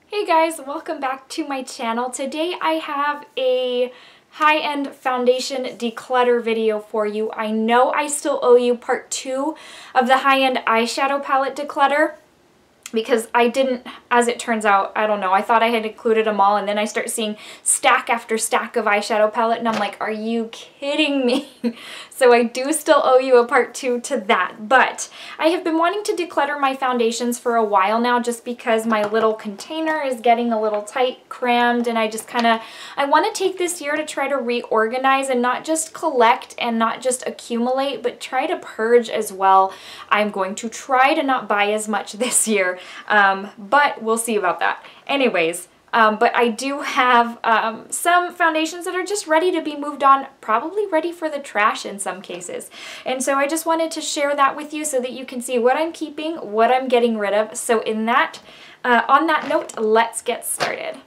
Hey guys, welcome back to my channel. Today I have a high-end foundation declutter video for you. I know I still owe you part 2 of the high-end eyeshadow palette declutter because I didn't, as it turns out, I don't know, I thought I had included them all, and then I start seeing stack after stack of eyeshadow palette and I'm like, are you kidding me? So I do still owe you a part 2 to that, but I have been wanting to declutter my foundations for a while now just because my little container is getting a little tight, crammed, and I just I want to take this year to try to reorganize and not just collect and not just accumulate, but try to purge as well. I'm going to try to not buy as much this year, but we'll see about that. Anyways, but I do have some foundations that are just ready to be moved on, probably ready for the trash in some cases. And so I just wanted to share that with you so that you can see what I'm keeping, what I'm getting rid of. So on that note, let's get started.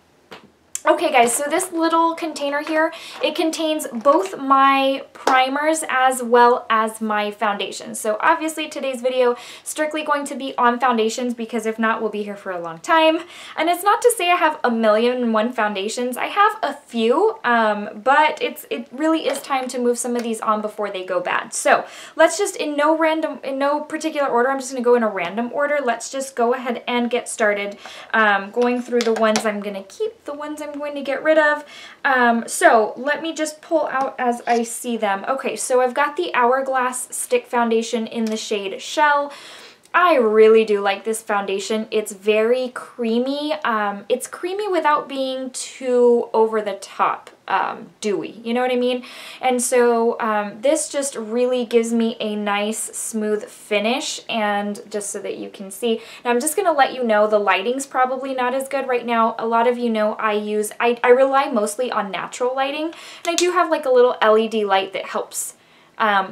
Okay guys, so this little container here, it contains both my primers as well as my foundations. So obviously today's video strictly going to be on foundations because if not, we'll be here for a long time. And it's not to say I have 1,000,001 foundations. I have a few, but it really is time to move some of these on before they go bad. So let's just, in no particular order, I'm just going to go in a random order. Let's just go ahead and get started going through the ones I'm going to keep, the ones I'm going to get rid of. So let me just pull out as I see them. Okay, so I've got the Hourglass Stick Foundation in the shade Shell. I really do like this foundation. It's very creamy. It's creamy without being too over the top dewy, you know what I mean? And so this just really gives me a nice smooth finish, and just so that you can see. Now I'm just going to let you know the lighting's probably not as good right now. A lot of you know I rely mostly on natural lighting, and I do have like a little LED light that helps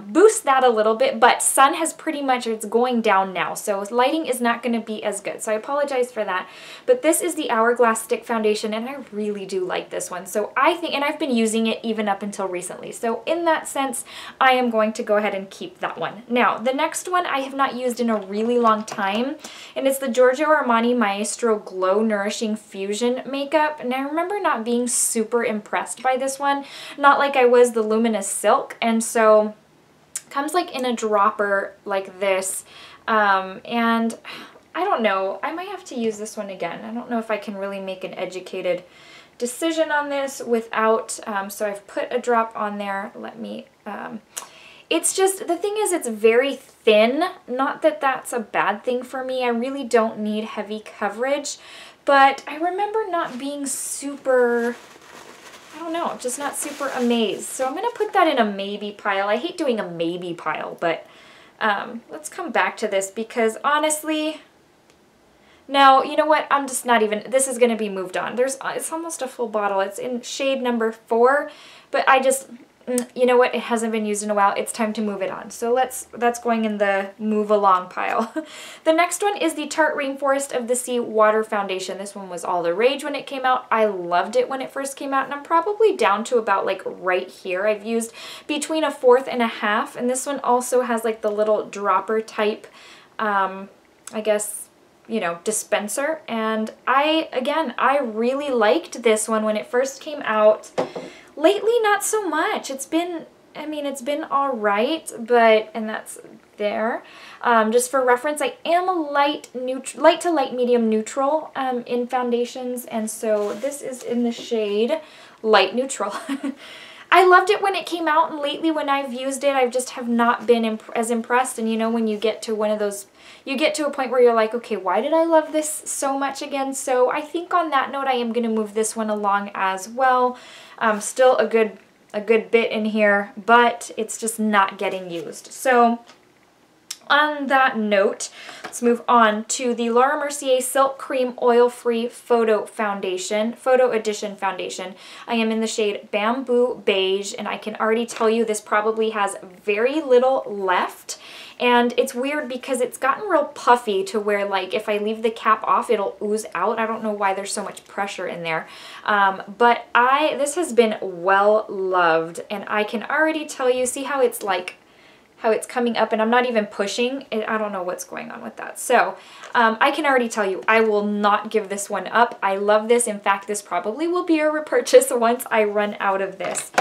boost that a little bit, but sun has pretty much, it's going down now, so lighting is not going to be as good, so I apologize for that. But this is the Hourglass Stick Foundation, and I really do like this one. So I think, and I've been using it even up until recently, so in that sense, I am going to go ahead and keep that one. Now, the next one I have not used in a really long time, and it's the Giorgio Armani Maestro Glow Nourishing Fusion Makeup, and I remember not being super impressed by this one, not like I was the Luminous Silk, and so comes like in a dropper like this, and I don't know, I might have to use this one again. I don't know if I can really make an educated decision on this without, so I've put a drop on there. Let me, it's just, the thing is it's very thin, not that that's a bad thing for me. I really don't need heavy coverage, but I remember not being super, I don't know, just not super amazed. So I'm going to put that in a maybe pile. I hate doing a maybe pile, but let's come back to this because honestly, no, you know what? I'm just not even, this is going to be moved on. It's almost a full bottle. It's in shade number 4, but I just, you know what? It hasn't been used in a while. It's time to move it on. So that's going in the move along pile. The next one is the Tarte Rainforest of the Sea Water Foundation. This one was all the rage when it came out. I loved it when it first came out, and I'm probably down to about like right here. I've used between a 1/4 and a 1/2, and this one also has like the little dropper type, I guess, you know, dispenser. And I really liked this one when it first came out. Lately, not so much. It's been, I mean, it's been all right, but, and that's there. Just for reference, I am a light to light medium neutral in foundations, and so this is in the shade light neutral. I loved it when it came out, and lately when I've used it, I just have not been as impressed. And you know, when you get to one of those, you get to a point where you're like, okay, why did I love this so much again? So I think on that note, I am going to move this one along as well. Still a good bit in here, but it's just not getting used. So on that note, let's move on to the Laura Mercier Silk Cream Oil-Free Photo Edition Foundation. I am in the shade Bamboo Beige, and I can already tell you this probably has very little left. And it's weird because it's gotten real puffy to where, like, if I leave the cap off, it'll ooze out. I don't know why there's so much pressure in there. But this has been well loved, and I can already tell you, see how it's like how it's coming up, and I'm not even pushing it. I don't know what's going on with that. So I can already tell you, I will not give this one up. I love this. In fact, this probably will be a repurchase once I run out of this.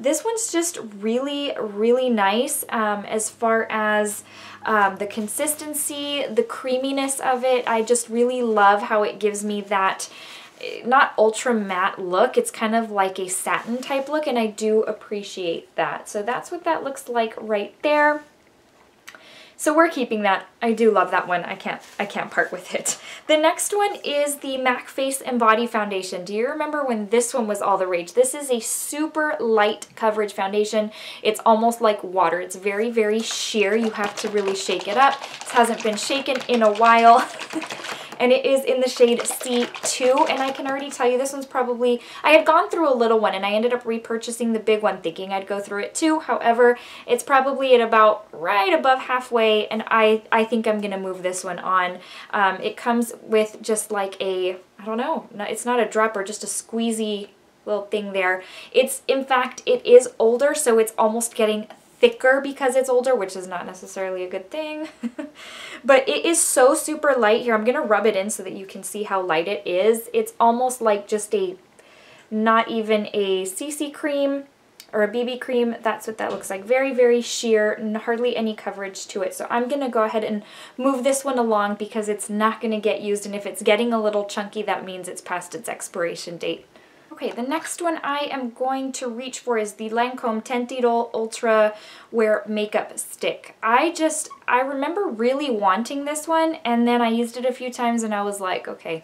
This one's just really, really nice as far as the consistency, the creaminess of it. I just really love how it gives me that not ultra matte look. It's kind of like a satin type look, and I do appreciate that. So that's what that looks like right there. So we're keeping that. I do love that one. I can't part with it. The next one is the MAC Face and Body Foundation. Do you remember when this one was all the rage? This is a super light coverage foundation. It's almost like water. It's very, very sheer. You have to really shake it up. This hasn't been shaken in a while. And it is in the shade C2, and I can already tell you this one's probably, I had gone through a little one and I ended up repurchasing the big one thinking I'd go through it too. However, it's probably at about right above halfway, and I think I'm gonna move this one on. It comes with just like a, I don't know, it's not a dropper, just a squeezy little thing there. It's, in fact, it is older, so it's almost getting thicker because it's older, which is not necessarily a good thing. But it is so super light. Here, I'm going to rub it in so that you can see how light it is. It's almost like just a, not even a CC cream or a BB cream. That's what that looks like. Very, very sheer and hardly any coverage to it. So I'm going to go ahead and move this one along because it's not going to get used. And if it's getting a little chunky, that means it's past its expiration date. Okay, the next one I am going to reach for is the Lancome Tinted Ultra Wear Makeup Stick. I remember really wanting this one, and then I used it a few times and I was like, okay,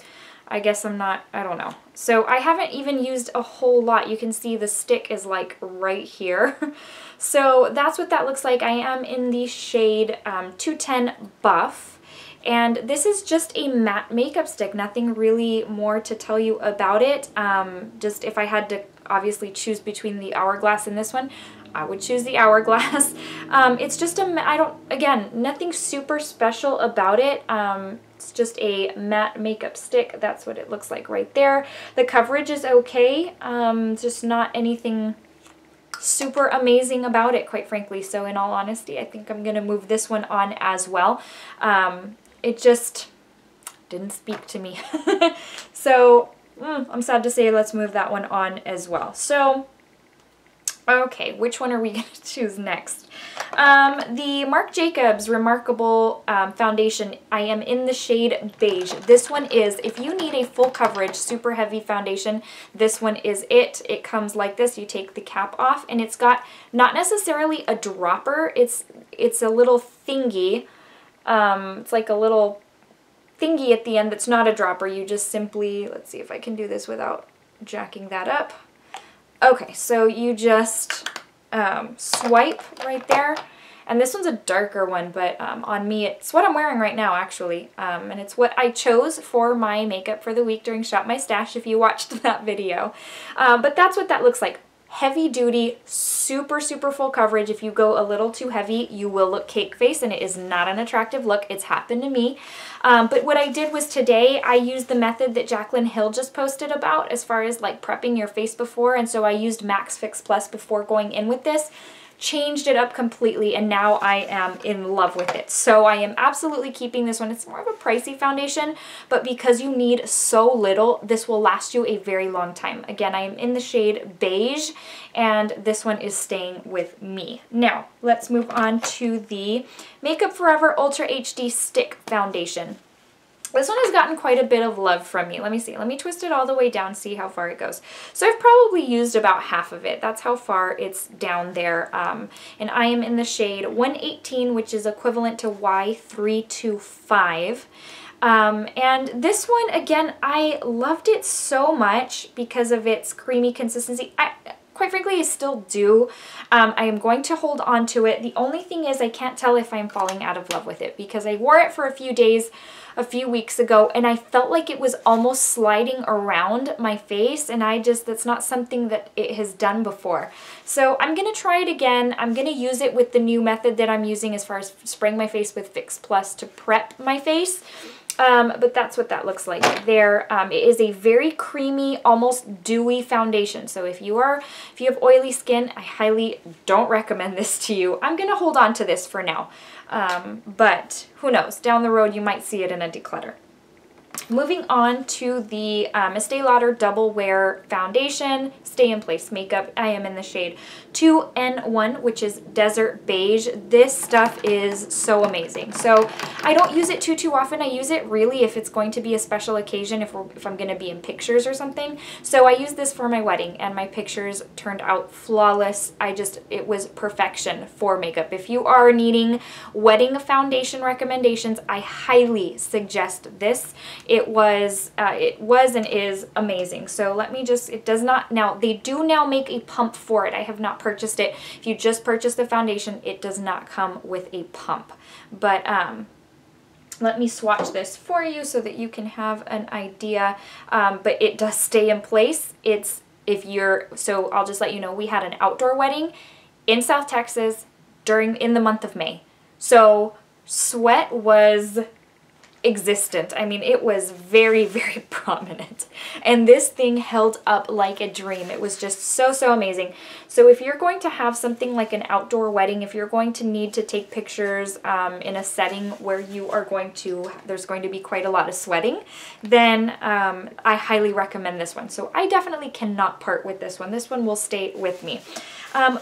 I guess I don't know. So I haven't even used a whole lot. You can see the stick is like right here. So that's what that looks like. I am in the shade 210 Buff. And this is just a matte makeup stick, nothing really more to tell you about it. Just if I had to obviously choose between the Hourglass and this one, I would choose the Hourglass. It's just again, nothing super special about it. It's just a matte makeup stick. That's what it looks like right there. The coverage is okay, just not anything super amazing about it, quite frankly. So in all honesty, I think I'm gonna move this one on as well. It just didn't speak to me. So I'm sad to say, let's move that one on as well. So okay, which one are we going to choose next? The Marc Jacobs Remarkable Foundation. I am in the shade Beige. This one is, if you need a full coverage, super heavy foundation, this one is it. It comes like this. You take the cap off, and it's got not necessarily a dropper. It's a little thingy. It's like a little thingy at the end that's not a dropper. You just simply, let's see if I can do this without jacking that up. Okay, so you just swipe right there. And this one's a darker one, but on me, it's what I'm wearing right now, actually. And it's what I chose for my makeup for the week during Shop My Stash, if you watched that video. But that's what that looks like. Heavy duty, super, super full coverage. If you go a little too heavy, you will look cake face, and it is not an attractive look. It's happened to me. But what I did was today, I used the method that Jaclyn Hill just posted about as far as like prepping your face before. And so I used Max Fix Plus before going in with this. Changed it up completely, and now I am in love with it. So I am absolutely keeping this one. It's more of a pricey foundation, but because you need so little, this will last you a very long time. Again, I am in the shade Beige, and this one is staying with me. Now, let's move on to the Makeup Forever Ultra HD Stick Foundation. This one has gotten quite a bit of love from me. Let me see. Let me twist it all the way down, see how far it goes. So I've probably used about half of it. That's how far it's down there. And I am in the shade 118, which is equivalent to Y325. And this one, again, I loved it so much because of its creamy consistency. Quite frankly, I still do. I am going to hold on to it. The only thing is I can't tell if I'm falling out of love with it because I wore it for a few days a few weeks ago, and I felt like it was almost sliding around my face, and that's not something that it has done before. So I'm going to try it again. I'm going to use it with the new method that I'm using as far as spraying my face with Fix Plus to prep my face. But that's what that looks like there. It is a very creamy, almost dewy foundation. So if you have oily skin, I highly don't recommend this to you. I'm going to hold on to this for now. But who knows? Down the road, you might see it in a declutter. Moving on to the Estee Lauder Double Wear Foundation Stay in Place Makeup. I am in the shade 2N1, which is Desert Beige. This stuff is so amazing. So I don't use it too often. I use it really if it's going to be a special occasion, if I'm going to be in pictures or something. So I used this for my wedding, and my pictures turned out flawless. It was perfection for makeup. If you are needing wedding foundation recommendations, I highly suggest this. It was and is amazing. So let me just, it does not, now they do now make a pump for it. I have not purchased it. If you just purchase the foundation, it does not come with a pump. But let me swatch this for you so that you can have an idea. But it does stay in place. So I'll just let you know, we had an outdoor wedding in South Texas in the month of May. So sweat was existent. I mean, it was very, very prominent. And this thing held up like a dream. It was just so amazing. So if you're going to have something like an outdoor wedding, if you're going to need to take pictures in a setting where there's going to be quite a lot of sweating, then I highly recommend this one. So I definitely cannot part with this one. This one will stay with me.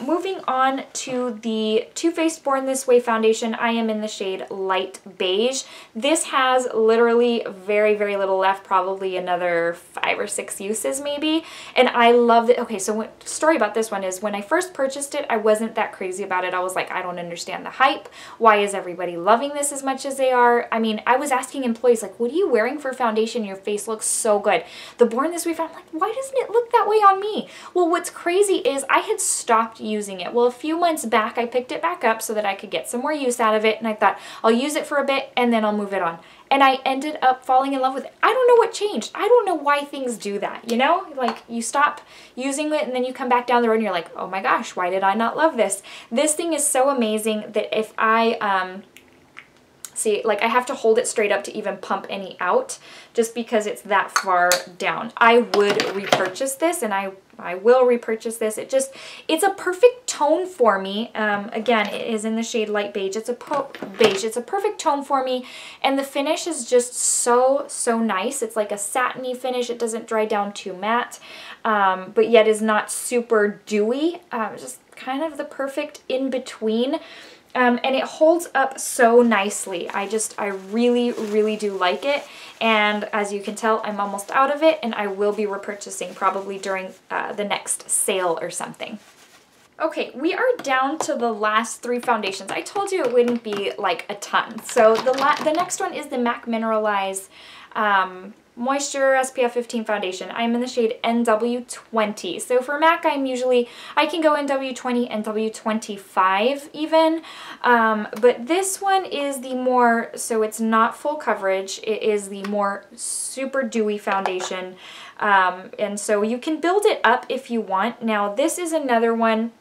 Moving on to the Too Faced Born This Way foundation, I am in the shade Light Beige. This has literally very, very little left, probably another 5 or 6 uses maybe, and I love it. Okay, so story about this one is when I first purchased it, I wasn't that crazy about it. I was like, I don't understand the hype. Why is everybody loving this as much as they are? I mean, I was asking employees, like, what are you wearing for foundation? Your face looks so good. The Born This Way, I'm like, why doesn't it look that way on me? Well, what's crazy is I had stopped using it. Well, a few months back, I picked it back up so that I could get some more use out of it, and I thought, I'll use it for a bit and then I'll move it on. And I ended up falling in love with it. I don't know what changed. I don't know why things do that, you know? Like, you stop using it and then you come back down the road and you're like, oh my gosh, why did I not love this? This thing is so amazing that if I, see, like, I have to hold it straight up to even pump any out just because it's that far down. I would repurchase this, and I will repurchase this. It's a perfect tone for me. Again, it is in the shade Light Beige. It's a beige. It's a perfect tone for me, and the finish is just so nice. It's like a satiny finish. It doesn't dry down too matte, but yet is not super dewy. Just kind of the perfect in between. And it holds up so nicely. I really, really do like it. And as you can tell, I'm almost out of it, and I will be repurchasing probably during the next sale or something. Okay, we are down to the last 3 foundations. I told you it wouldn't be like a ton. So the next one is the MAC Mineralize Moisture SPF 15 foundation. I'm in the shade NW20. So for MAC, I can go NW20 and NW25 even. But this one is the more, so it's not full coverage. It is the more super dewy foundation. And so you can build it up if you want. Now this is another one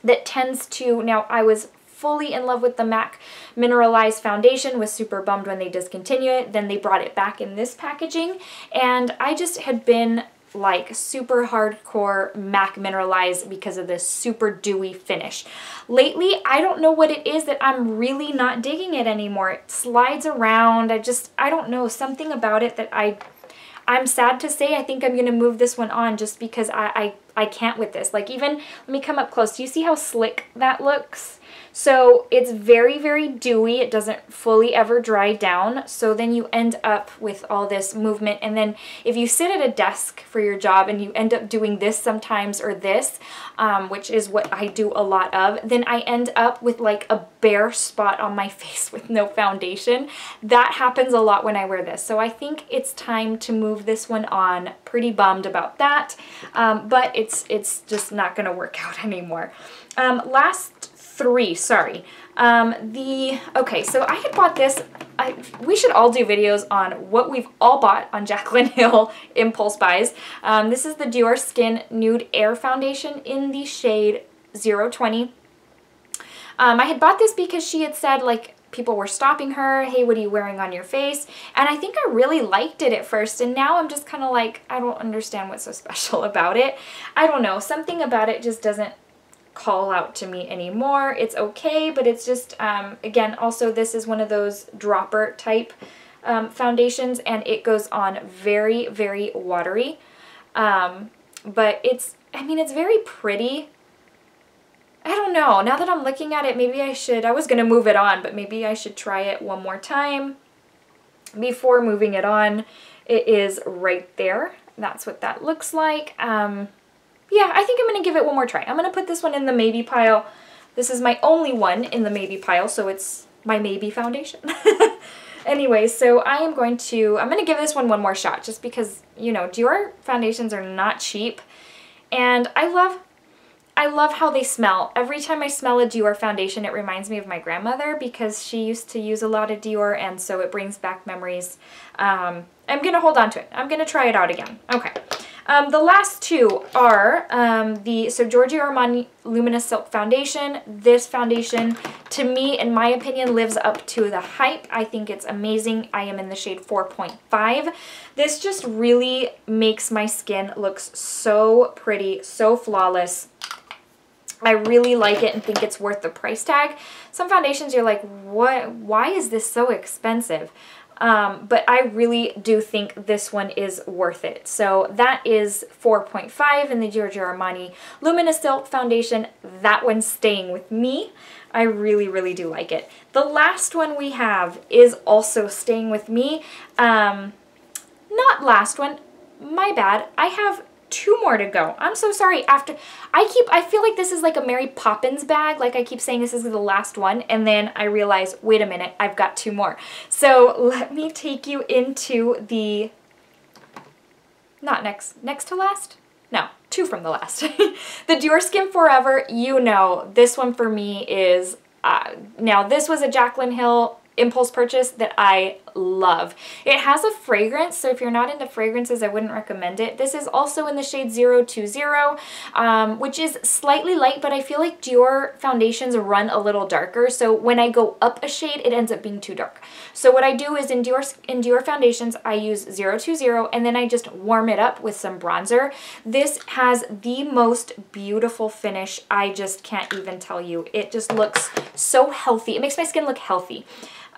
that tends to, now I was fully in love with the MAC Mineralized foundation, was super bummed when they discontinued it. Then they brought it back in this packaging, and I just had been like super hardcore MAC Mineralized because of this super dewy finish. Lately, I don't know what it is that I'm really not digging it anymore. It slides around. I don't know, something about it that I'm sad to say I think I'm going to move this one on just because I can't with this. Like, even, let me come up close. Do you see how slick that looks? So it's very, very dewy. It doesn't fully ever dry down. So then you end up with all this movement. And then if you sit at a desk for your job and you end up doing this sometimes or this, which is what I do a lot of, then I end up with like a bare spot on my face with no foundation. That happens a lot when I wear this. So I think it's time to move this one on. Pretty bummed about that. But it's just not going to work out anymore. Last 3, sorry. Okay, so I had bought this. We should all do videos on what we've all bought on Jaclyn Hill impulse buys. This is the Dior Skin Nude Air Foundation in the shade 020. I had bought this because she had said, like, people were stopping her, hey, what are you wearing on your face? And I think I really liked it at first, and now I'm just kind of like, I don't understand what's so special about it. I don't know, something about it just doesn't call out to me anymore. It's okay, but it's just, again, also this is one of those dropper type foundations, and it goes on very, very watery. But it's, I mean, it's very pretty. I don't know. Now that I'm looking at it, maybe I should, I was going to move it on, but maybe I should try it one more time before moving it on. It is right there. That's what that looks like. Yeah, I think I'm going to give it one more try. I'm going to put this one in the maybe pile. This is my only one in the maybe pile, so it's my maybe foundation. Anyway, so I'm going to give this one more shot just because, you know, Dior foundations are not cheap. And I love how they smell. Every time I smell a Dior foundation, it reminds me of my grandmother because she used to use a lot of Dior, and so it brings back memories. I'm going to hold on to it. I'm going to try it out again. Okay. The last two are Giorgio Armani Luminous Silk Foundation. This foundation, to me, in my opinion, lives up to the hype. I think it's amazing. I am in the shade 4.5. This just really makes my skin look so pretty, so flawless. I really like it and think it's worth the price tag. Some foundations you're like, what? Why is this so expensive? But I really do think this one is worth it. So that is 4.5 in the Giorgio Armani Luminous Silk Foundation. That one's staying with me. I really, really do like it. The last one we have is also staying with me. Not last one, my bad. I have 2 more to go. I'm so sorry. I feel like this is like a Mary Poppins bag. Like I keep saying this is the last one, and then I realize, wait a minute, I've got 2 more. So let me take you into the, not next to last? No, 2 from the last. The Dior Skin Forever, you know, this one for me is, now this was a Jaclyn Hill impulse purchase that I love. It has a fragrance, so if you're not into fragrances, I wouldn't recommend it. This is also in the shade 020, which is slightly light, but I feel like Dior foundations run a little darker, so when I go up a shade, it ends up being too dark. So what I do is in Dior foundations, I use 020, and then I just warm it up with some bronzer. This has the most beautiful finish. I just can't even tell you. It just looks so healthy. It makes my skin look healthy.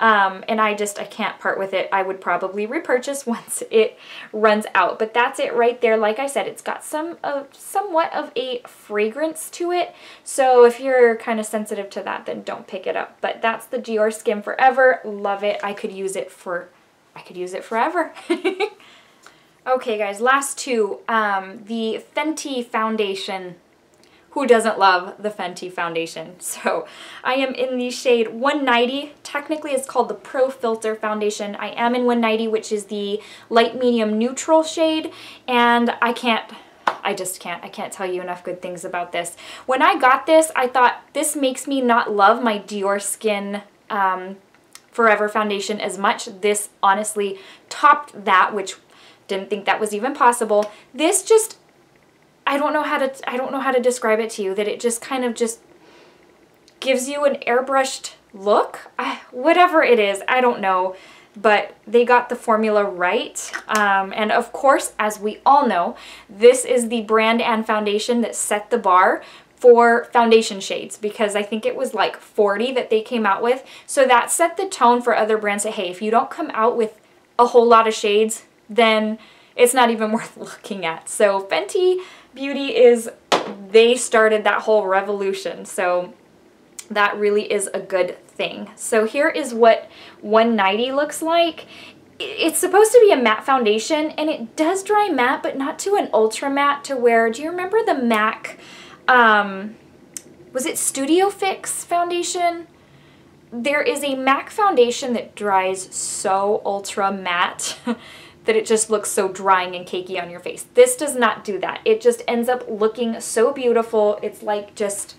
And I can't part with it. I would probably repurchase once it runs out, but that's it right there. Like I said, it's got somewhat of a fragrance to it, so if you're kind of sensitive to that, then don't pick it up. But that's the Dior Skin Forever. Love it. I could use it forever. Okay guys, last 2, the Fenty foundation. Who doesn't love the Fenty foundation? So I am in the shade 190. Technically it's called the Pro Filter foundation. I am in 190, which is the light medium neutral shade, and I can't tell you enough good things about this. When I got this, I thought this makes me not love my Dior Skin Forever foundation as much. This honestly topped that, which didn't think that was even possible. This just, I don't know how to describe it to you, that it just kind of just gives you an airbrushed look. Whatever it is, I don't know, but they got the formula right. And of course, as we all know, this is the brand and foundation that set the bar for foundation shades, because I think it was like 40 that they came out with. So that set the tone for other brands that, hey, if you don't come out with a whole lot of shades, then it's not even worth looking at. So Fenty Beauty they started that whole revolution, so that really is a good thing. So here is what 190 looks like. It's supposed to be a matte foundation, and it does dry matte, but not to an ultra matte to where, do you remember the MAC, was it Studio Fix foundation? There is a MAC foundation that dries so ultra matte that it just looks so drying and cakey on your face. This does not do that. It just ends up looking so beautiful. It's like just,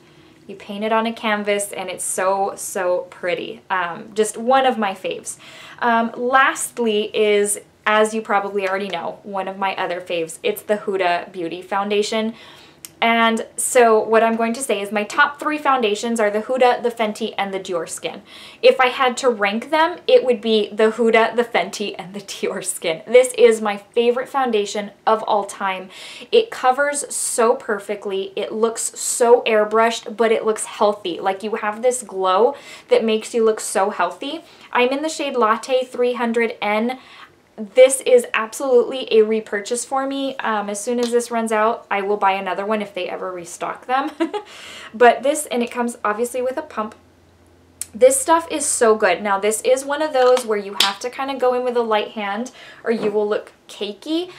you paint it on a canvas and it's so, so pretty. Just one of my faves. Lastly is, as you probably already know, one of my other faves. It's the Huda Beauty foundation. And so what I'm going to say is my top 3 foundations are the Huda, the Fenty, and the Dior Skin. If I had to rank them, it would be the Huda, the Fenty, and the Dior Skin. This is my favorite foundation of all time. It covers so perfectly. It looks so airbrushed, but it looks healthy. Like you have this glow that makes you look so healthy. I'm in the shade Latte 300N. This is absolutely a repurchase for me. As soon as this runs out, I will buy another one if they ever restock them. But this, and it comes obviously with a pump. This stuff is so good. Now this is one of those where you have to kind of go in with a light hand or you will look cakey.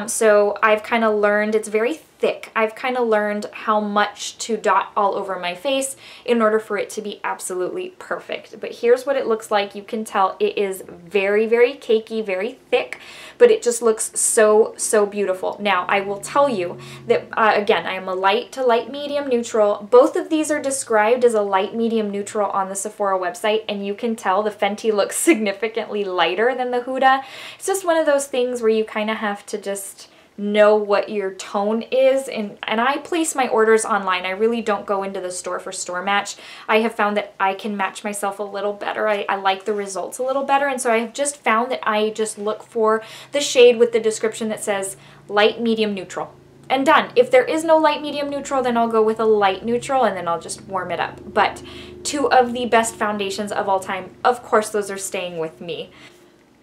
So I've kind of learned, it's very thick. I've kind of learned how much to dot all over my face in order for it to be absolutely perfect. But here's what it looks like. You can tell it is very, very cakey, very thick, but it just looks so, so beautiful. Now, I will tell you that, again, I am a light to light medium neutral. Both of these are described as a light medium neutral on the Sephora website, and you can tell the Fenty looks significantly lighter than the Huda. It's just one of those things where you kind of have to just know what your tone is, and I place my orders online. I really don't go into the store for store match. I have found that I can match myself a little better. I like the results a little better, and so I have just found that I just look for the shade with the description that says light, medium, neutral, and done. If there is no light, medium, neutral, then I'll go with a light neutral and then I'll just warm it up. But 2 of the best foundations of all time, of course those are staying with me.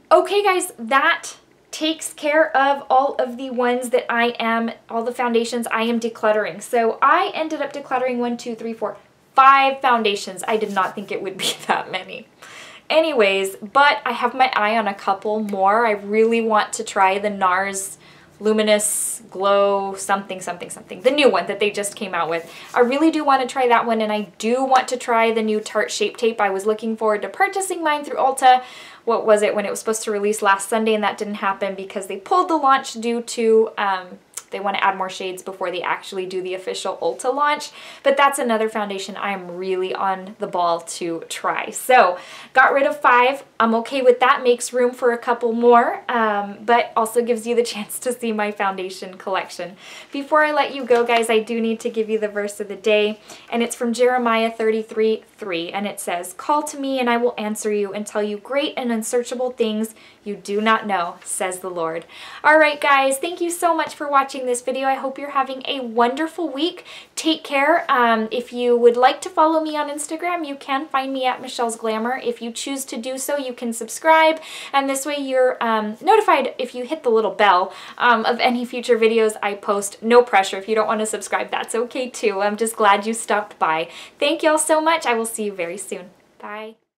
Okay guys, that takes care of all of the ones that all the foundations I am decluttering. So I ended up decluttering 1, 2, 3, 4, 5 foundations. I did not think it would be that many. Anyways, but I have my eye on a couple more. I really want to try the NARS Luminous Glow something, the new one that they just came out with. I really do want to try that one, and I do want to try the new Tarte Shape Tape. I was looking forward to purchasing mine through Ulta. What was it, when it was supposed to release last Sunday, and that didn't happen because they pulled the launch due to they want to add more shades before they actually do the official Ulta launch. But that's another foundation I am really on the ball to try. So got rid of 5. I'm okay with that. Makes room for a couple more, but also gives you the chance to see my foundation collection. Before I let you go, guys, I do need to give you the verse of the day, and it's from Jeremiah 33:3, and it says, "Call to me and I will answer you and tell you great and unsearchable things you do not know, says the Lord." All right, guys, thank you so much for watching this video. I hope you're having a wonderful week. Take care. If you would like to follow me on Instagram, you can find me at Michelle's Glamour. If you choose to do so, you can subscribe, and this way you're notified if you hit the little bell of any future videos I post. No pressure. If you don't want to subscribe, that's okay too. I'm just glad you stopped by. Thank y'all so much. I will see you very soon. Bye.